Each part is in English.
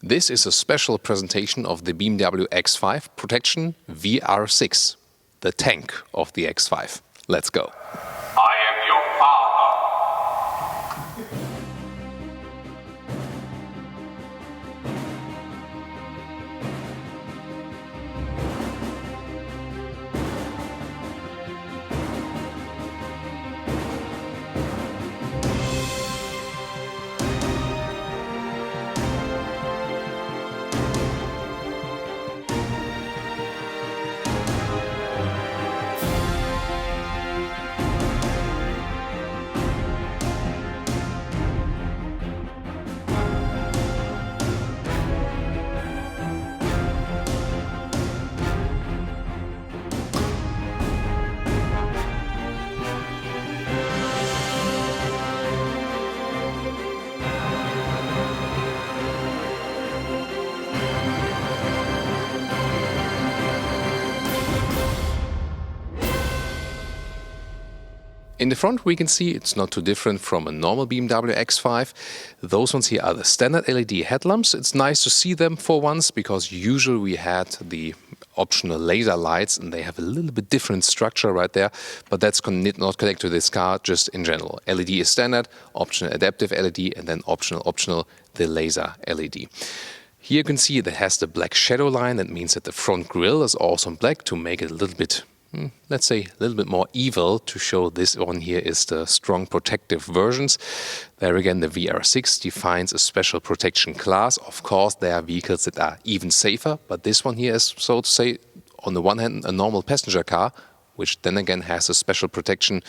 This is a special presentation of the BMW X5 Protection VR6, the tank of the X5. Let's go. I am your father. In the front we can see it's not too different from a normal BMW X5. Those ones here are the standard LED headlamps. It's nice to see them for once because usually we had the optional laser lights and they have a little bit different structure right there, but that's not connected to this car, just in general. LED is standard, optional adaptive LED, and then optional the laser LED. Here you can see it has the black shadow line. That means that the front grille is also in black to make it a little bit, let's say, a little bit more evil, to show this one here is the strong protective versions. There again, the VR6 defines a special protection class. Of course, there are vehicles that are even safer, but this one here is, so to say, on the one hand, a normal passenger car, which then again has a special protection,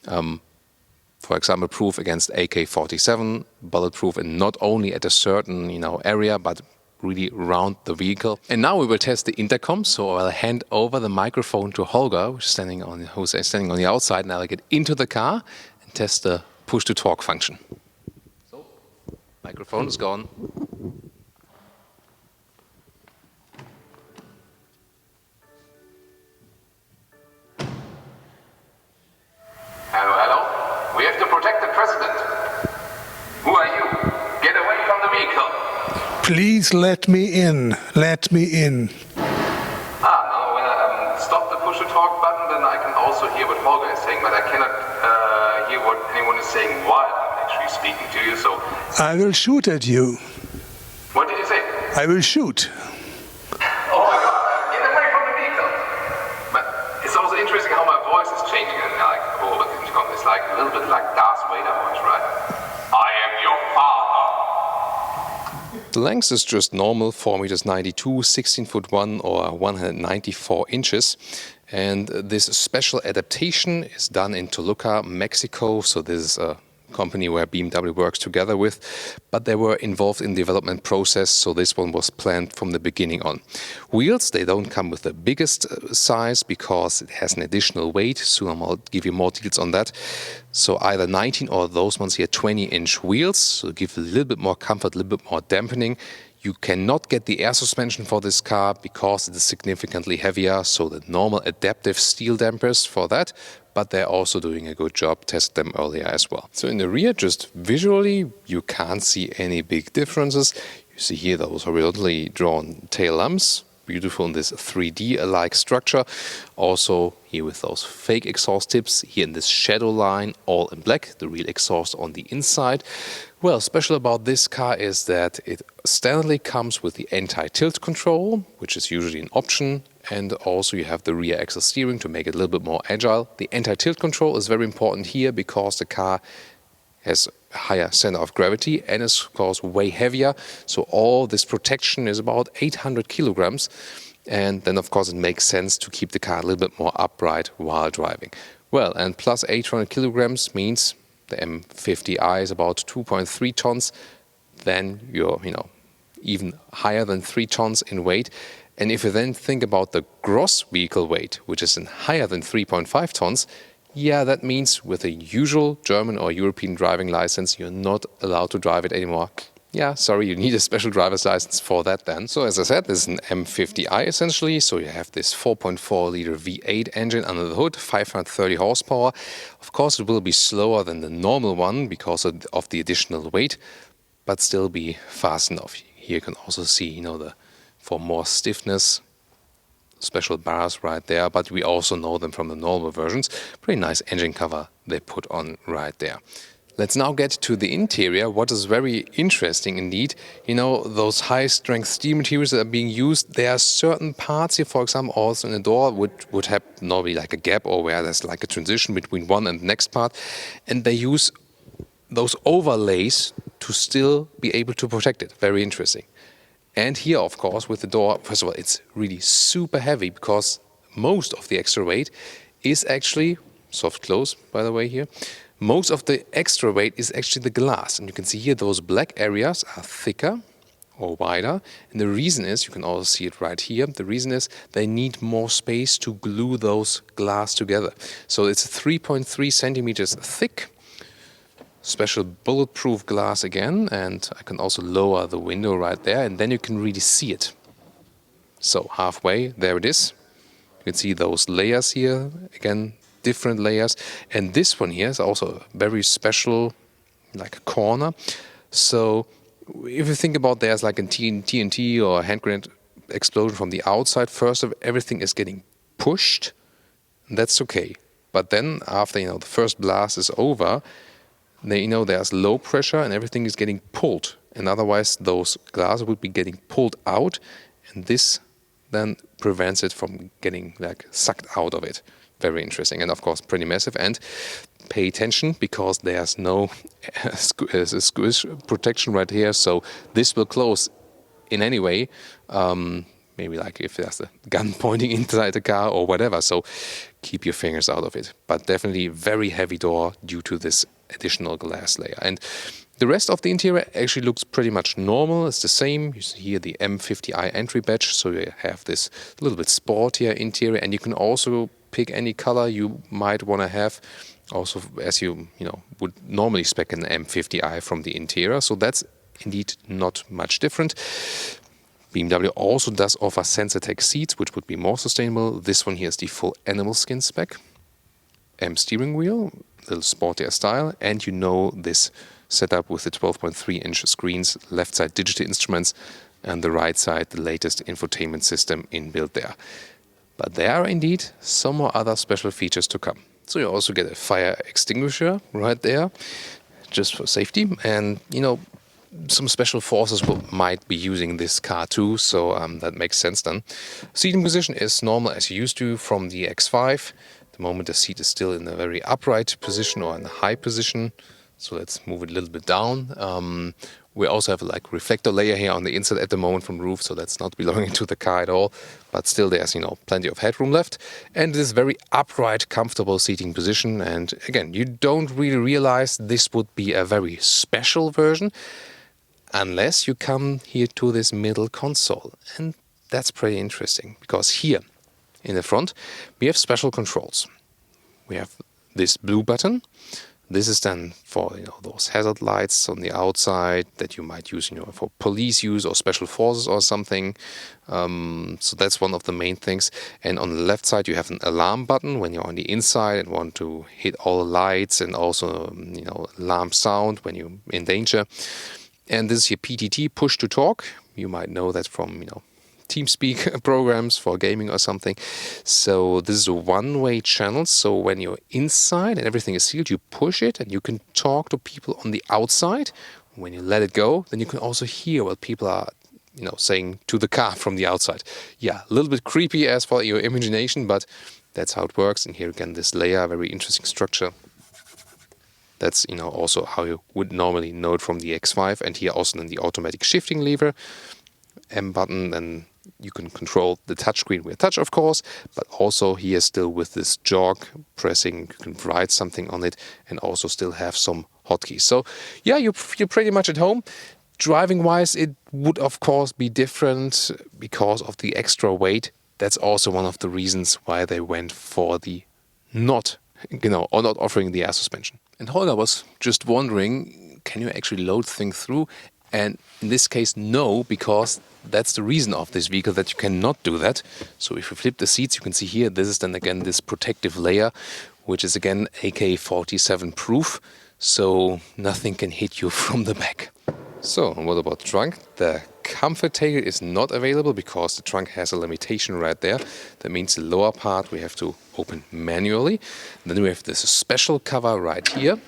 for example, proof against AK-47, bulletproof, and not only at a certain area, but really around the vehicle. And now we will test the intercom, so I'll hand over the microphone to Holger, who's standing on the outside, and I'll get into the car and test the push-to-talk function. So, microphone is gone. Hello, hello. We have to protect the president. Who are you? Get away from the vehicle. Please let me in. Let me in. Now when I stop the push-to-talk button, then I can also hear what Holger is saying, but I cannot hear what anyone is saying while I'm actually speaking to you, so... I will shoot at you. What did you say? I will shoot. Oh my God, get away from the vehicle! But it's also interesting how my voice is changing, and like, it's like a little bit like Darth Vader voice, right? I am your father. The length is just normal, 4.92 meters, 16'1" or 194 inches. And this special adaptation is done in Toluca, Mexico. So this is a company where BMW works together with, but they were involved in the development process, so this one was planned from the beginning on. Wheels, they don't come with the biggest size because it has an additional weight. Soon I'll give you more details on that. So either 19 or those ones here 20-inch wheels, so give a little bit more comfort, a little bit more dampening. You cannot get the air suspension for this car because it is significantly heavier, so the normal adaptive steel dampers for that, but they're also doing a good job, tested them earlier as well. So in the rear, just visually, you can't see any big differences. You see here those horizontally drawn tail lamps, beautiful in this 3D-alike structure. Also here with those fake exhaust tips, here in this shadow line, all in black, the real exhaust on the inside. Well, special about this car is that it standardly comes with the anti-tilt control, which is usually an option, and also you have the rear axle steering to make it a little bit more agile. The anti-tilt control is very important here because the car has a higher center of gravity and is, of course, way heavier. So all this protection is about 800 kilograms. And then, of course, it makes sense to keep the car a little bit more upright while driving. Well, and plus 800 kilograms means the M50i is about 2.3 tons. Then you're, even higher than 3 tons in weight. And if you then think about the gross vehicle weight, which is higher than 3.5 tons, yeah, that means with a usual German or European driving license, you're not allowed to drive it anymore. Yeah, sorry, you need a special driver's license for that then. So as I said, this is an M50i essentially. So you have this 4.4-liter V8 engine under the hood, 530 horsepower. Of course, it will be slower than the normal one because of the additional weight, but still be fast enough. Here Here you can also see, you know, for more stiffness, special bars right there, but we also know them from the normal versions. Pretty nice engine cover they put on right there. Let's now get to the interior. What is very interesting indeed, you know, those high-strength steel materials that are being used, there are certain parts here, for example, also in the door, would have normally like a gap or where there's like a transition between one and the next part, and they use those overlays to still be able to protect it. Very interesting. And here, of course, with the door, first of all, it's really super heavy because most of the extra weight is actually, soft close, by the way, here, most of the extra weight is actually the glass. And you can see here those black areas are thicker or wider. And the reason is, you can also see it right here, the reason is they need more space to glue those glass together. So it's 3.3 centimeters thick. Special bulletproof glass again, and I can also lower the window right there, and then you can really see it. So halfway, there it is. You can see those layers here, again, different layers. And this one here is also very special, like a corner. So if you think about there's like a TNT or a hand grenade explosion from the outside, first of everything is getting pushed, that's okay. But then after, you know, the first blast is over, you know, there's low pressure and everything is getting pulled. And otherwise those glass would be getting pulled out, and this then prevents it from getting like sucked out of it. Very interesting, and of course pretty massive. And pay attention because there's no squish protection right here, so this will close in any way. Maybe like if there's a gun pointing inside the car or whatever, so keep your fingers out of it. But definitely very heavy door due to this additional glass layer. And the rest of the interior actually looks pretty much normal. It's the same. You see here the M50i entry badge, so you have this little bit sportier interior, and you can also pick any color you might want to have, also as you know would normally spec an M50i from the interior. So that's indeed not much different. BMW also does offer SensorTech seats, which would be more sustainable. This one here is the full animal skin spec. M steering wheel, little sportier style, and you know this setup with the 12.3-inch screens, left side digital instruments, and the right side the latest infotainment system inbuilt there. But there are indeed some more other special features to come. So you also get a fire extinguisher right there, just for safety, and you know, some special forces might be using this car too, so that makes sense then. Seating position is normal as you used to from the X5. At the moment the seat is still in a very upright position or in a high position, so let's move it a little bit down. We also have a like reflector layer here on the inside at the moment from roof, so that's not belonging to the car at all, but still there's, you know, plenty of headroom left. And this very upright, comfortable seating position, and again, you don't really realize this would be a very special version unless you come here to this middle console. And that's pretty interesting, because here in the front we have special controls. We have this blue button. This is then for, you know, those hazard lights on the outside that you might use, you know, for police use or special forces or something. So that's one of the main things. And on the left side you have an alarm button when you're on the inside and want to hit all the lights, and also, you know, alarm sound when you're in danger. And this is your PTT, push to talk. You might know that from, you know, TeamSpeak programs for gaming or something. So this is a one-way channel. So when you're inside and everything is sealed, you push it and you can talk to people on the outside. When you let it go, then you can also hear what people are, you know, saying to the car from the outside. Yeah, a little bit creepy as for your imagination, but that's how it works. And here again, this layer, very interesting structure. That's, you know, also how you would normally know it from the X5. And here also then the automatic shifting lever, M button, and you can control the touchscreen with touch, of course, but also here still with this jog pressing, you can write something on it and also still have some hotkeys. So yeah, you're pretty much at home. Driving-wise, it would of course be different because of the extra weight. That's also one of the reasons why they went for the not offering the air suspension. And Holger was just wondering, can you actually load things through? And in this case, no, because that's the reason of this vehicle, that you cannot do that. So if you flip the seats, you can see here, this is then again this protective layer, which is again AK-47 proof, so nothing can hit you from the back. So what about the trunk? The comfort tail is not available because the trunk has a limitation right there. That means the lower part we have to open manually. Then we have this special cover right here,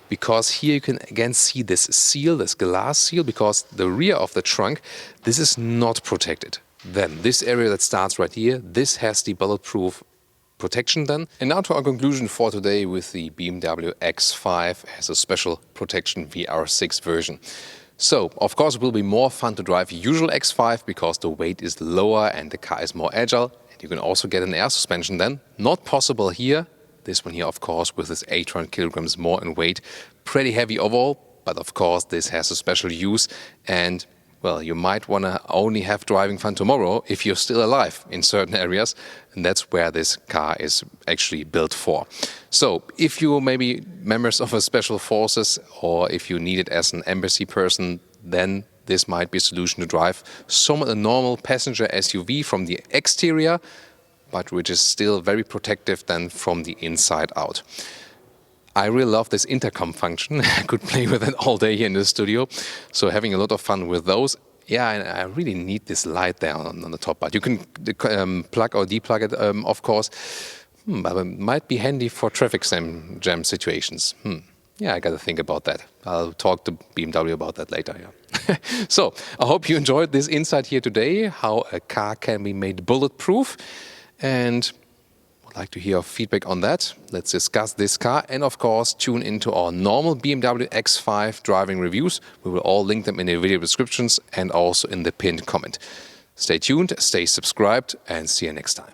because here you can again see this seal, this glass seal, because the rear of the trunk, this is not protected. Then this area that starts right here, this has the bulletproof protection then. And now to our conclusion for today with the BMW X5 as a special protection VR6 version. So, of course, it will be more fun to drive usual X5 because the weight is lower and the car is more agile. And you can also get an air suspension then. Not possible here. This one here, of course, with this 800 kilograms more in weight. Pretty heavy overall, but of course this has a special use. And, well, you might want to only have driving fun tomorrow if you're still alive in certain areas. And that's where this car is actually built for. So if you maybe members of a special forces or if you need it as an embassy person, then this might be a solution to drive somewhat a normal passenger SUV from the exterior, but which is still very protective then from the inside out. I really love this intercom function. I could play with it all day here in the studio. So having a lot of fun with those. Yeah, and I really need this light there on the top part. You can plug or deplug it, of course. But it might be handy for traffic jam situations. Yeah, I got to think about that. I'll talk to BMW about that later. Yeah. So, I hope you enjoyed this insight here today, how a car can be made bulletproof. And I'd like to hear your feedback on that. Let's discuss this car and, of course, tune into our normal BMW X5 driving reviews. We will all link them in the video descriptions and also in the pinned comment. Stay tuned, stay subscribed, and see you next time.